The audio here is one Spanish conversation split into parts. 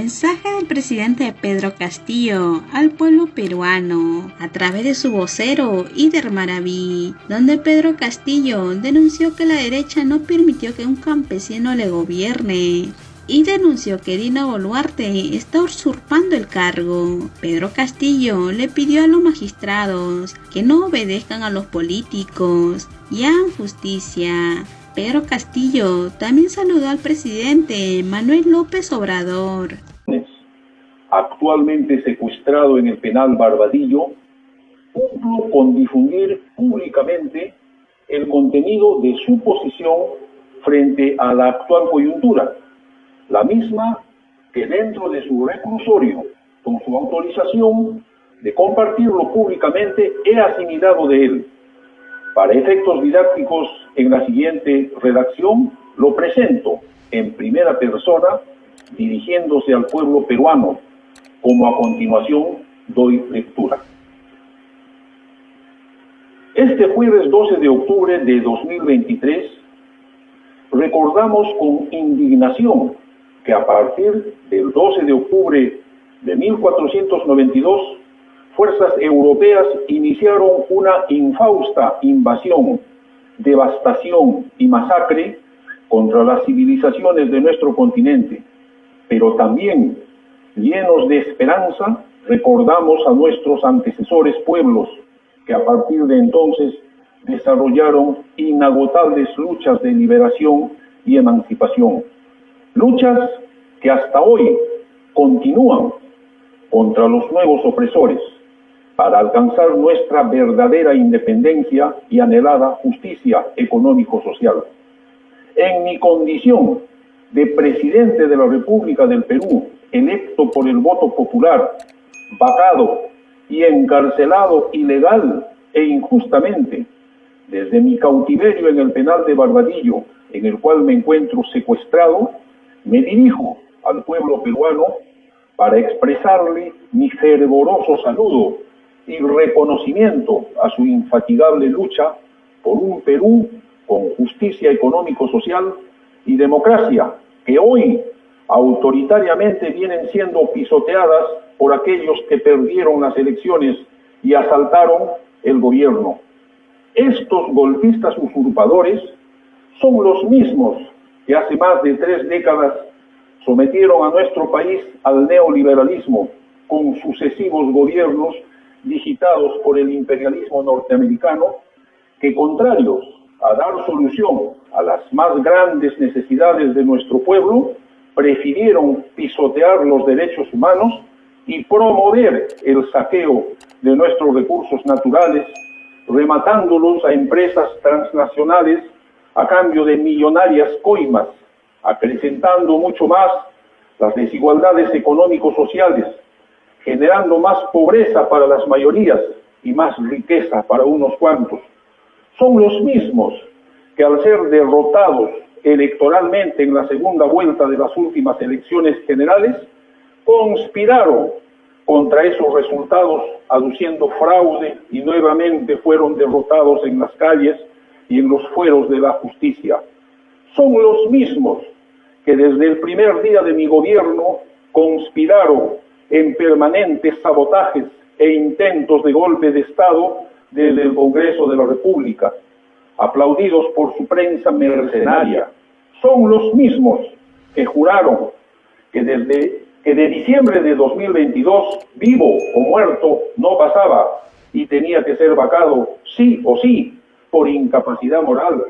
Mensaje del presidente Pedro Castillo al pueblo peruano a través de su vocero Ider Maraví, donde Pedro Castillo denunció que la derecha no permitió que un campesino le gobierne y denunció que Dina Boluarte está usurpando el cargo. Pedro Castillo le pidió a los magistrados que no obedezcan a los políticos y hagan justicia. Pedro Castillo también saludó al presidente Manuel López Obrador. Actualmente secuestrado en el penal Barbadillo, cumplo con difundir públicamente el contenido de su posición frente a la actual coyuntura, la misma que dentro de su reclusorio, con su autorización de compartirlo públicamente, he asimilado de él. Para efectos didácticos, en la siguiente redacción lo presento en primera persona, dirigiéndose al pueblo peruano, como a continuación doy lectura. Este jueves 12 de octubre de 2023, recordamos con indignación que a partir del 12 de octubre de 1492, fuerzas europeas iniciaron una infausta invasión, devastación y masacre contra las civilizaciones de nuestro continente. Pero también, llenos de esperanza, recordamos a nuestros antecesores pueblos que a partir de entonces desarrollaron inagotables luchas de liberación y emancipación. Luchas que hasta hoy continúan contra los nuevos opresores, para alcanzar nuestra verdadera independencia y anhelada justicia económico-social. En mi condición de presidente de la República del Perú, electo por el voto popular, vacado y encarcelado ilegal e injustamente, desde mi cautiverio en el penal de Barbadillo, en el cual me encuentro secuestrado, me dirijo al pueblo peruano para expresarle mi fervoroso saludo y reconocimiento a su infatigable lucha por un Perú con justicia económico-social y democracia, que hoy autoritariamente vienen siendo pisoteadas por aquellos que perdieron las elecciones y asaltaron el gobierno. Estos golpistas usurpadores son los mismos que hace más de 3 décadas sometieron a nuestro país al neoliberalismo con sucesivos gobiernos digitados por el imperialismo norteamericano, que contrarios a dar solución a las más grandes necesidades de nuestro pueblo, prefirieron pisotear los derechos humanos y promover el saqueo de nuestros recursos naturales, rematándolos a empresas transnacionales a cambio de millonarias coimas, acrecentando mucho más las desigualdades económico-sociales, generando más pobreza para las mayorías y más riqueza para unos cuantos. Son los mismos que al ser derrotados electoralmente en la segunda vuelta de las últimas elecciones generales, conspiraron contra esos resultados aduciendo fraude y nuevamente fueron derrotados en las calles y en los fueros de la justicia. Son los mismos que desde el primer día de mi gobierno conspiraron en permanentes sabotajes e intentos de golpe de Estado desde el Congreso de la República, aplaudidos por su prensa mercenaria. Son los mismos que juraron que de diciembre de 2022, vivo o muerto, no pasaba y tenía que ser vacado sí o sí por incapacidad moral,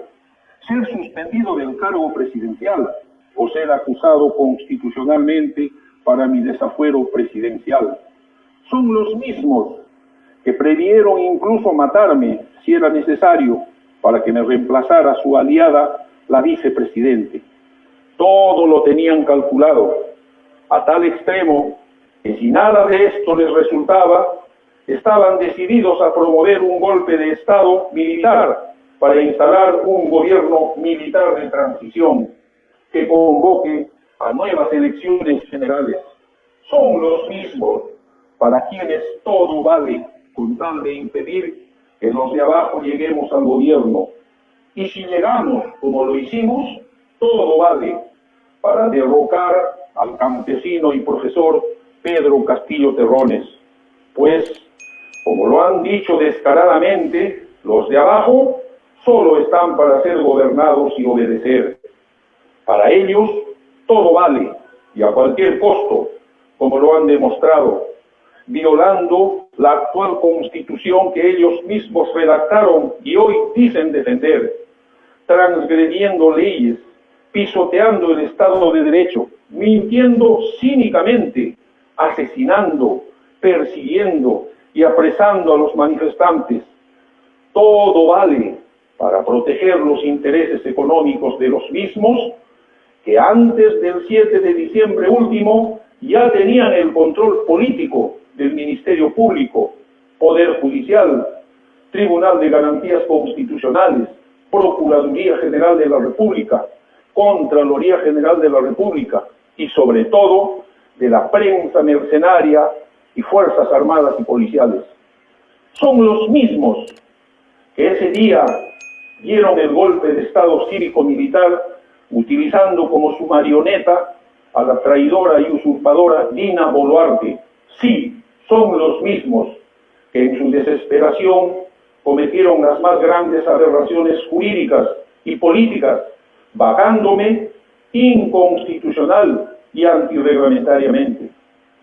ser suspendido del cargo presidencial o ser acusado constitucionalmente para mi desafuero presidencial. Son los mismos que previeron incluso matarme si era necesario para que me reemplazara su aliada, la vicepresidente. Todo lo tenían calculado, a tal extremo que si nada de esto les resultaba, estaban decididos a promover un golpe de Estado militar para instalar un gobierno militar de transición que convoque a nuevas elecciones generales. Son los mismos para quienes todo vale con tal de impedir que los de abajo lleguemos al gobierno. Y si llegamos como lo hicimos, todo vale para derrocar al campesino y profesor Pedro Castillo Terrones, pues, como lo han dicho descaradamente, los de abajo solo están para ser gobernados y obedecer. Para ellos todo vale y a cualquier costo, como lo han demostrado, violando la actual constitución que ellos mismos redactaron y hoy dicen defender, transgrediendo leyes, pisoteando el Estado de Derecho, mintiendo cínicamente, asesinando, persiguiendo y apresando a los manifestantes. Todo vale para proteger los intereses económicos de los mismos que antes del 7 de diciembre último ya tenían el control político del Ministerio Público, Poder Judicial, Tribunal de Garantías Constitucionales, Procuraduría General de la República, Contraloría General de la República y sobre todo de la prensa mercenaria y Fuerzas Armadas y Policiales. Son los mismos que ese día dieron el golpe de Estado cívico-militar utilizando como su marioneta a la traidora y usurpadora Dina Boluarte. Sí, son los mismos que en su desesperación cometieron las más grandes aberraciones jurídicas y políticas, vagándome inconstitucional y antirreglamentariamente.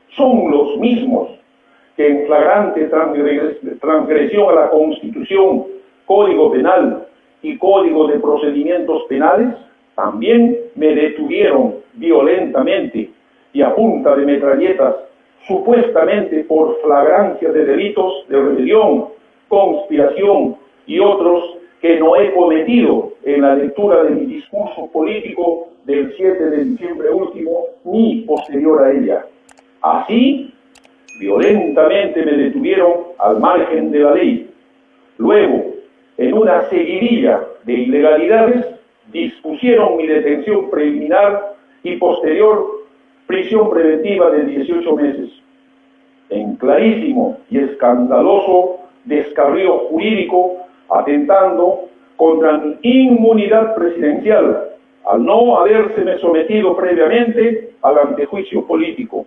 Son los mismos que en flagrante transgresión a la Constitución, Código Penal y Código de Procedimientos Penales, también me detuvieron violentamente y a punta de metralletas, supuestamente por flagrancia de delitos de rebelión, conspiración y otros que no he cometido en la lectura de mi discurso político del 7 de diciembre último ni posterior a ella. Así, violentamente me detuvieron al margen de la ley. Luego, en una seguidilla de ilegalidades, dispusieron mi detención preliminar y posterior prisión preventiva de 18 meses. En clarísimo y escandaloso descarrío jurídico, atentando contra mi inmunidad presidencial, al no habérseme sometido previamente al antejuicio político.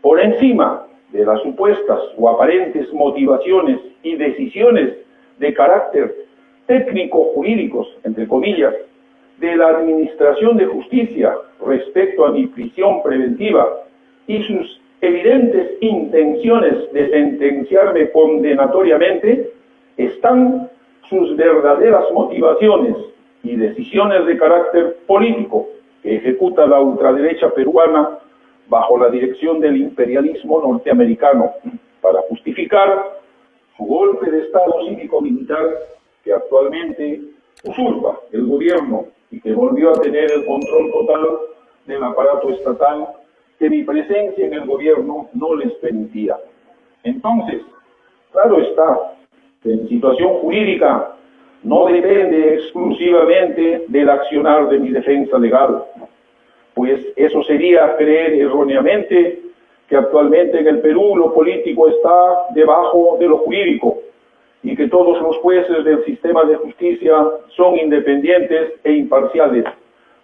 Por encima de las supuestas o aparentes motivaciones y decisiones de carácter técnico-jurídicos, entre comillas, de la Administración de Justicia respecto a mi prisión preventiva y sus evidentes intenciones de sentenciarme condenatoriamente, están sus verdaderas motivaciones y decisiones de carácter político que ejecuta la ultraderecha peruana bajo la dirección del imperialismo norteamericano para justificar su golpe de Estado cívico-militar que actualmente usurpa el gobierno y que volvió a tener el control total del aparato estatal que mi presencia en el gobierno no les permitía. Entonces, claro está que en situación jurídica no depende exclusivamente del accionar de mi defensa legal, pues eso sería creer erróneamente que actualmente en el Perú lo político está debajo de lo jurídico y que todos los jueces del sistema de justicia son independientes e imparciales,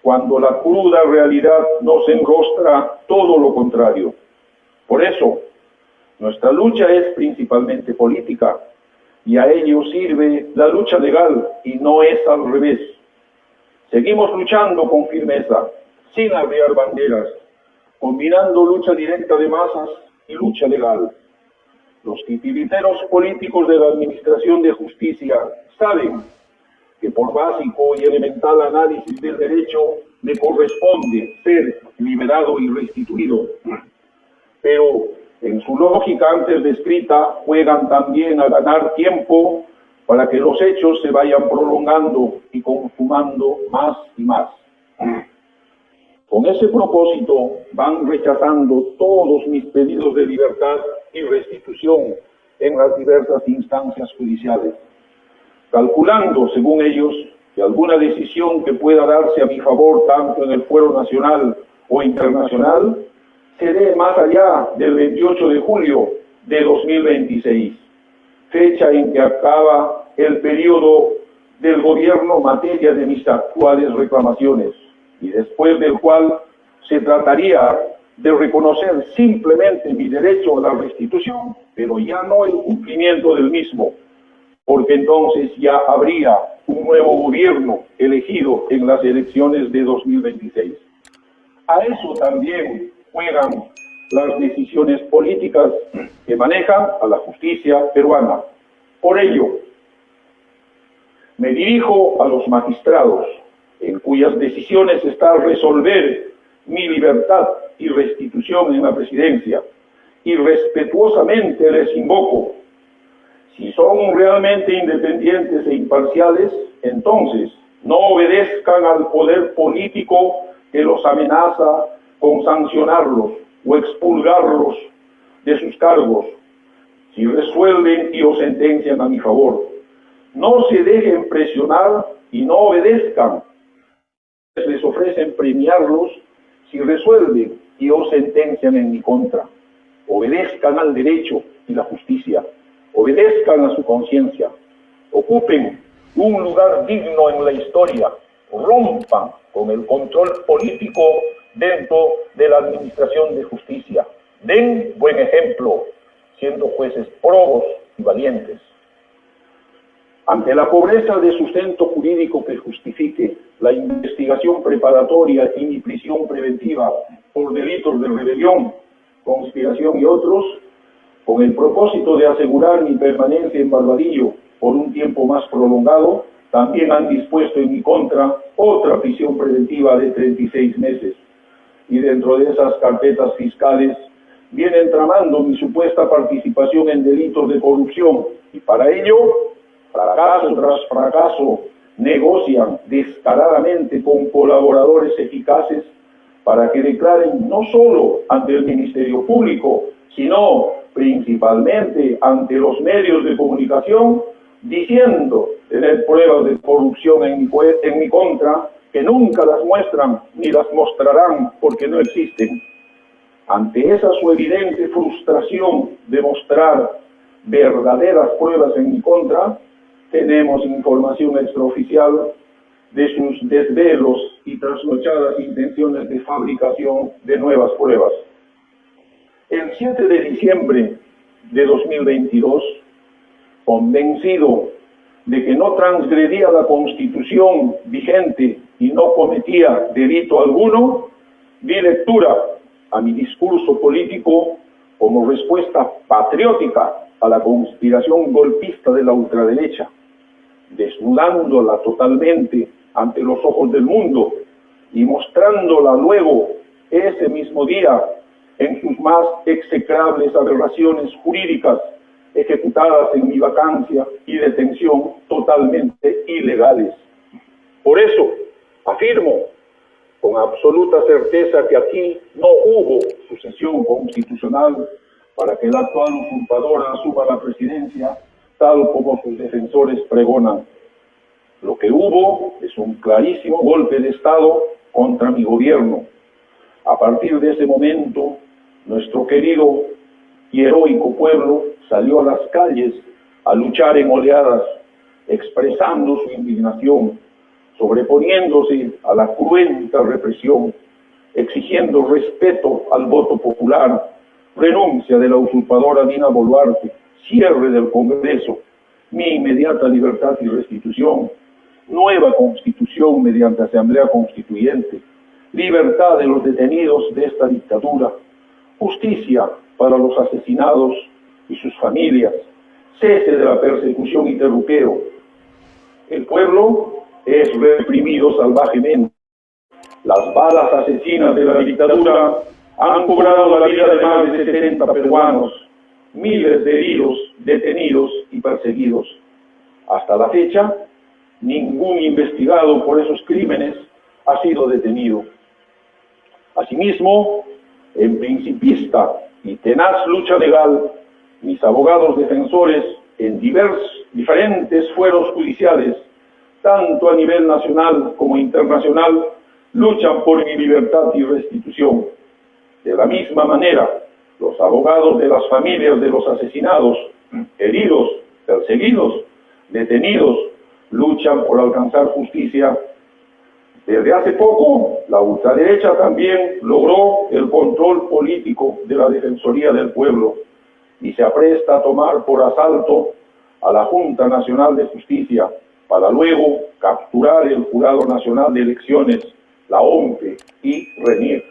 cuando la cruda realidad nos enrostra todo lo contrario. Por eso, nuestra lucha es principalmente política, y a ello sirve la lucha legal, y no es al revés. Seguimos luchando con firmeza, sin arriar banderas, combinando lucha directa de masas y lucha legal. Los titiriteros políticos de la Administración de Justicia saben que por básico y elemental análisis del derecho me corresponde ser liberado y restituido. Pero en su lógica antes descrita juegan también a ganar tiempo para que los hechos se vayan prolongando y consumando más y más. Con ese propósito van rechazando todos mis pedidos de libertad y restitución en las diversas instancias judiciales, calculando, según ellos, que alguna decisión que pueda darse a mi favor tanto en el fuero nacional o internacional se dé más allá del 28 de julio de 2026, fecha en que acaba el periodo del gobierno en materia de mis actuales reclamaciones, y después del cual se trataría de reconocer simplemente mi derecho a la restitución, pero ya no el cumplimiento del mismo, porque entonces ya habría un nuevo gobierno elegido en las elecciones de 2026. A eso también juegan las decisiones políticas que manejan a la justicia peruana. Por ello, me dirijo a los magistrados, en cuyas decisiones está resolver mi libertad y restitución en la presidencia, y respetuosamente les invoco: si son realmente independientes e imparciales, entonces no obedezcan al poder político que los amenaza con sancionarlos o expulgarlos de sus cargos, si resuelven y o sentencian a mi favor. No se dejen presionar y no obedezcan. Les ofrecen premiarlos si resuelven y o sentencian en mi contra. Obedezcan al derecho y la justicia. Obedezcan a su conciencia. Ocupen un lugar digno en la historia. Rompan con el control político dentro de la administración de justicia. Den buen ejemplo, siendo jueces probos y valientes. Ante la pobreza de sustento jurídico que justifique la investigación preparatoria y mi prisión preventiva por delitos de rebelión, conspiración y otros, con el propósito de asegurar mi permanencia en Barbadillo por un tiempo más prolongado, también han dispuesto en mi contra otra prisión preventiva de 36 meses. Y dentro de esas carpetas fiscales vienen tramando mi supuesta participación en delitos de corrupción, y para ello, fracaso tras fracaso, negocian descaradamente con colaboradores eficaces para que declaren no solo ante el Ministerio Público, sino principalmente ante los medios de comunicación, diciendo tener pruebas de corrupción en mi contra, que nunca las muestran ni las mostrarán porque no existen. Ante esa su evidente frustración de mostrar verdaderas pruebas en mi contra, tenemos información extraoficial de sus desvelos y trasnochadas intenciones de fabricación de nuevas pruebas. El 7 de diciembre de 2022, convencido de que no transgredía la Constitución vigente y no cometía delito alguno, di lectura a mi discurso político como respuesta patriótica a la conspiración golpista de la ultraderecha, desnudándola totalmente ante los ojos del mundo y mostrándola luego ese mismo día en sus más execrables aberraciones jurídicas ejecutadas en mi vacancia y detención totalmente ilegales. Por eso afirmo con absoluta certeza que aquí no hubo sucesión constitucional para que el actual usurpador asuma la presidencia tal como sus defensores pregonan. Lo que hubo es un clarísimo golpe de Estado contra mi gobierno. A partir de ese momento, nuestro querido y heroico pueblo salió a las calles a luchar en oleadas, expresando su indignación, sobreponiéndose a la cruenta represión, exigiendo respeto al voto popular, renuncia de la usurpadora Dina Boluarte, cierre del Congreso, mi inmediata libertad y restitución, nueva constitución mediante asamblea constituyente, libertad de los detenidos de esta dictadura, justicia para los asesinados y sus familias, cese de la persecución y terruqueo. El pueblo es reprimido salvajemente. Las balas asesinas de la dictadura han cobrado la vida de más de 70 peruanos, miles de heridos, detenidos y perseguidos. Hasta la fecha, ningún investigado por esos crímenes ha sido detenido. Asimismo, en principista y tenaz lucha legal, mis abogados defensores en diferentes fueros judiciales, tanto a nivel nacional como internacional, luchan por mi libertad y restitución. De la misma manera, los abogados de las familias de los asesinados, heridos, perseguidos, detenidos, luchan por alcanzar justicia Desde hace poco, la ultraderecha también logró el control político de la Defensoría del Pueblo y se apresta a tomar por asalto a la Junta Nacional de Justicia para luego capturar el Jurado Nacional de Elecciones, la OMPE y RENIEC.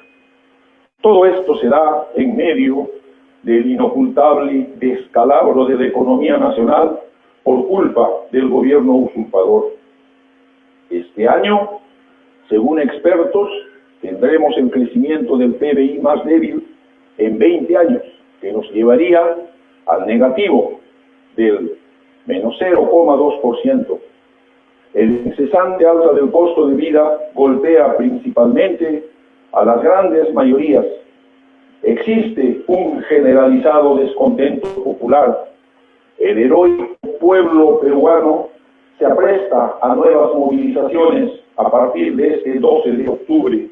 Todo esto se da en medio del inocultable descalabro de la economía nacional por culpa del gobierno usurpador. Este año, según expertos, tendremos el crecimiento del PBI más débil en 20 años, que nos llevaría al negativo del menos 0,2%. El incesante alza del costo de vida golpea principalmente a las grandes mayorías. Existe un generalizado descontento popular. El heroico pueblo peruano se apresta a nuevas movilizaciones a partir de este 12 de octubre.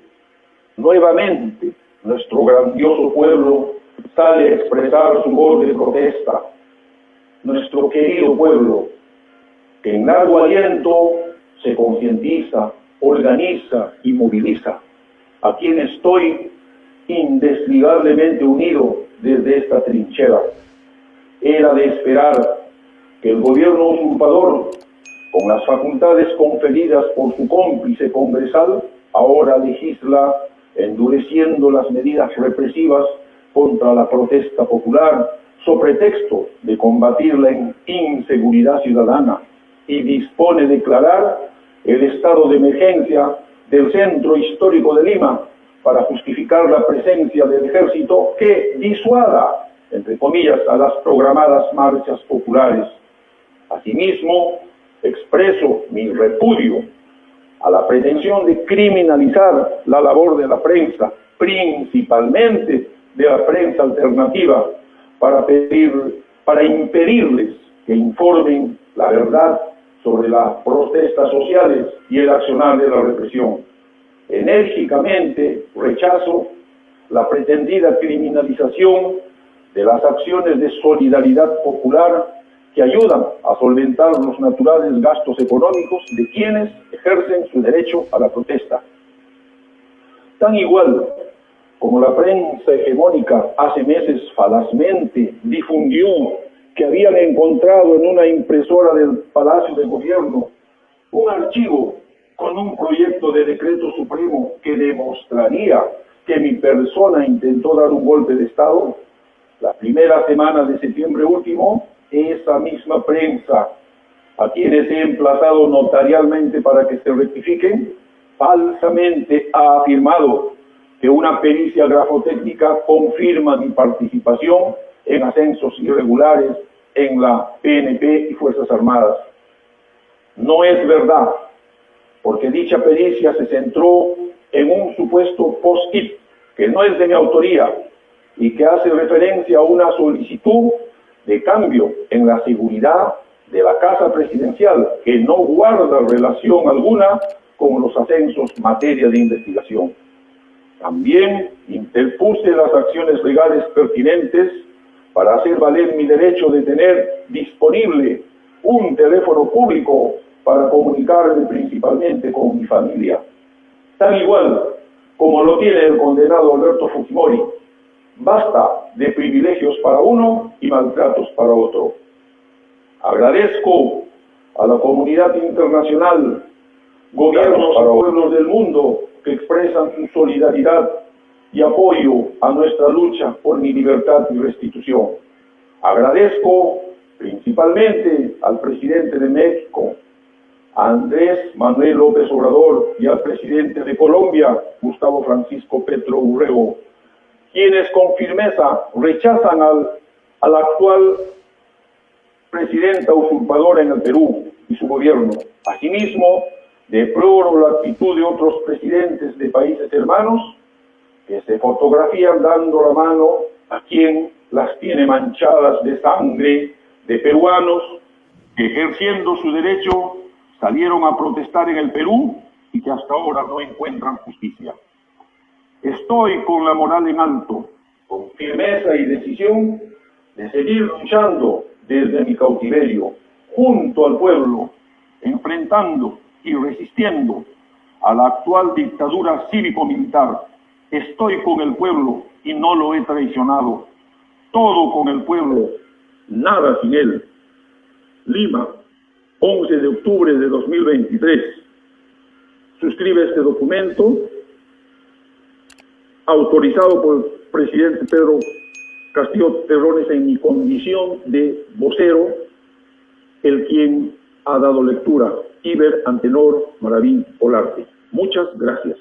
Nuevamente, nuestro grandioso pueblo sale a expresar su voz de protesta. Nuestro querido pueblo, que en largo aliento se concientiza, organiza y moviliza, a quien estoy indesligablemente unido desde esta trinchera. Era de esperar que el gobierno usurpador, con las facultades conferidas por su cómplice congresal, ahora legisla endureciendo las medidas represivas contra la protesta popular, sobre pretexto de combatir la inseguridad ciudadana, y dispone declarar el estado de emergencia del centro histórico de Lima para justificar la presencia del ejército que disuada, entre comillas, a las programadas marchas populares. Asimismo, expreso mi repudio a la pretensión de criminalizar la labor de la prensa, principalmente de la prensa alternativa, para impedirles que informen la verdad sobre las protestas sociales y el accionar de la represión. Enérgicamente rechazo la pretendida criminalización de las acciones de solidaridad popular que ayudan a solventar los naturales gastos económicos de quienes ejercen su derecho a la protesta. Tan igual como la prensa hegemónica hace meses falazmente difundió que habían encontrado en una impresora del Palacio de Gobierno un archivo con un proyecto de decreto supremo que demostraría que mi persona intentó dar un golpe de Estado, la primera semana de septiembre último, esa misma prensa, a quienes he emplazado notarialmente para que se rectifiquen, falsamente ha afirmado que una pericia grafotécnica confirma mi participación en ascensos irregulares en la PNP y Fuerzas Armadas. No es verdad, porque dicha pericia se centró en un supuesto post-it que no es de mi autoría y que hace referencia a una solicitud de cambio en la seguridad de la Casa Presidencial, que no guarda relación alguna con los ascensos materia de investigación. También interpuse las acciones legales pertinentes para hacer valer mi derecho de tener disponible un teléfono público para comunicarme principalmente con mi familia. Tan igual como lo tiene el condenado Alberto Fujimori. Basta de privilegios para uno y maltratos para otro. Agradezco a la comunidad internacional, gobiernos y pueblos del mundo que expresan su solidaridad y apoyo a nuestra lucha por mi libertad y restitución. Agradezco principalmente al presidente de México, a Andrés Manuel López Obrador, y al presidente de Colombia, Gustavo Francisco Petro Urrego, quienes con firmeza rechazan a la actual presidenta usurpadora en el Perú y su gobierno. Asimismo, deploro la actitud de otros presidentes de países hermanos que se fotografían dando la mano a quien las tiene manchadas de sangre de peruanos que, ejerciendo su derecho, salieron a protestar en el Perú y que hasta ahora no encuentran justicia. Estoy con la moral en alto, con firmeza y decisión de seguir luchando desde mi cautiverio, junto al pueblo, enfrentando y resistiendo a la actual dictadura cívico-militar. Estoy con el pueblo y no lo he traicionado. Todo con el pueblo, nada sin él. Lima, 11 de octubre de 2023. Suscribe este documento, autorizado por el presidente Pedro Castillo Terrones en mi condición de vocero, el quien ha dado lectura, Iber Antenor Maravín Olarte. Muchas gracias.